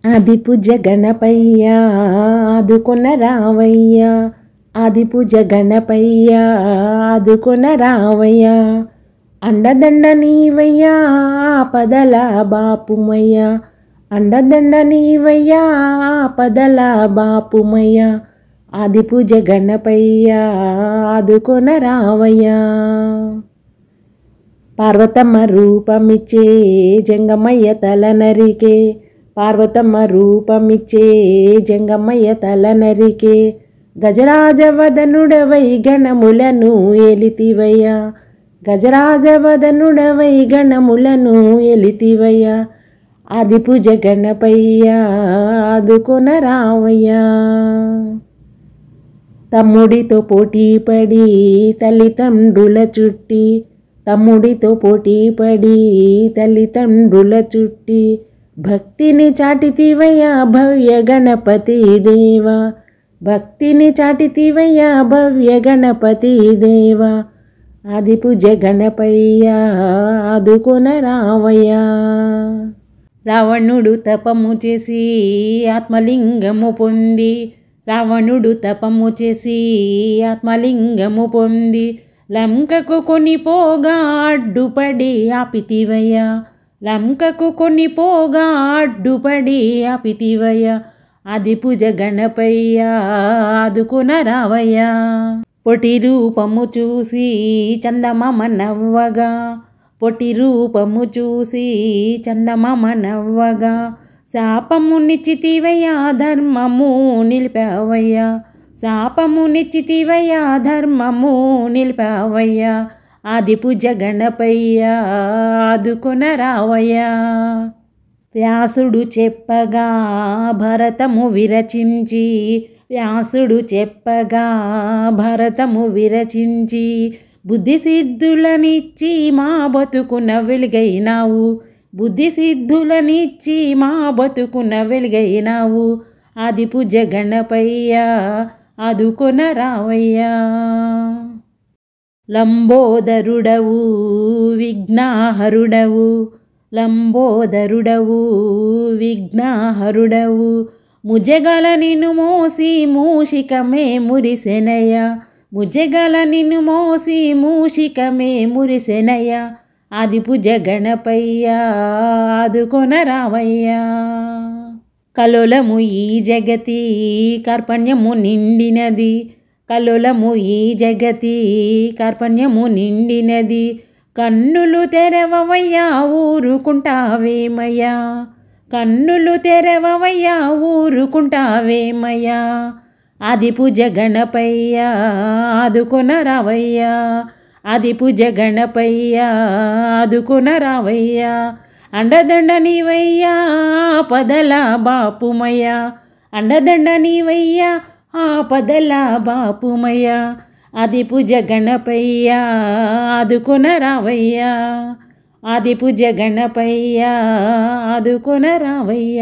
ఆదిపూజ గణపయ్య ఆదుకొన రావయ్య, ఆదిపూజ గణపయ్య ఆదుకొన రావయ్య, అండదండ నీవయ్యా ఆపదల బాపుమయ్య, అండదండ నీవయ్యా ఆపదల బాపుమయ్య, ఆదిపూజ గణపయ్య ఆదుకొన రావయ్య. పార్వతమ్మ రూపమిచ్చే జంగమయ్య తల నరికే, పార్వతమ్మ రూపమిచ్చే జంగమయ్య తల నరికే, గజరాజవదనుడవై గణములను ఏలితివయ్యా, గజరాజవదనుడవై గణములను ఏలితివయ్య, ఆదిపూజ గణపయ్య ఆదుకొన రావయ్య. తమ్ముడితో పోటీపడి తల్లిదండ్రుల చుట్టి, తమ్ముడితో పోటీపడి తల్లిదండ్రుల చుట్టి, భక్తిని చాటితివయ్యా భవ్య గణపతి దేవా, భక్తిని చాటితివయ్యా భవ్య గణపతి దేవా, ఆదిపూజ గణపయ్య ఆదుకొన రావయ్య. రావణుడు తపము చేసి ఆత్మలింగము పొంది, రావణుడు తపము చేసి ఆత్మలింగము పొంది, లంకకు కొనిపోగా అడ్డుపడి ఆపితివయ్యా, లంకకు కొనిపోగా అడ్డుపడి ఆపితివయ్య, ఆదిపూజ గణపయ్య ఆదుకొన రావయ్య. పొట్టి రూపము చూసి చందమామ నవ్వగా, పొట్టి రూపము చూసి చందమామ నవ్వగా, శాపము నిచ్చితివయ్యా ధర్మము నిలిపావయ్యా, శాపము నిచ్చితివయ్యా ధర్మము నిలిపావయ్యా, ఆదిపూజ గణపయ్య ఆదుకొన రావయ్య. వ్యాసుడు చెప్పగా భరతము విరచించి, వ్యాసుడు చెప్పగా భరతము విరచించి, బుద్ధి సిద్ధులనిచ్చి మా బతుకున వెలుగైనావు, బుద్ధి సిద్ధులనిచ్చి మా బతుకున వెలుగైనావు, ఆదిపూజ గణపయ్య ఆదుకొన రావయ్య. లంబోదరుడవు విఘ్నహరుడవు, లంబోదరుడవు విఘ్నహరుడవు, ముజగల నిన్ను మోసి మూషికమే మురిసెనయ, ముజగల నిన్ను మోసి మూషికమే మురిసెనయ, ఆదిపూజ గణపయ్య ఆదుకొన రావయ్య. కలోలము ఈ జగతి కార్పణ్యము నిండినది, కలోలము ఈ జగతి కార్పణ్యము నిండినది, కన్నులు తెరవవయ్యా ఊరుకుంటావేమయ్యా, కన్నులు తెరవవయ్యా ఊరుకుంటావేమయ్యా, ఆదిపూజ గణపయ్య ఆదుకొన రావయ్య, ఆదిపూజ గణపయ్య ఆదుకొన రావయ్య, అండదండ నీవయ్యా ఆపదల బాపుమయ్య, అండదండ నీవయ్యా ఆపదల బాపుమయ్య, ఆదిపూజ గణపయ్య ఆదుకొన రావయ్య, ఆదిపూజ గణపయ్య ఆదుకొన రావయ్య.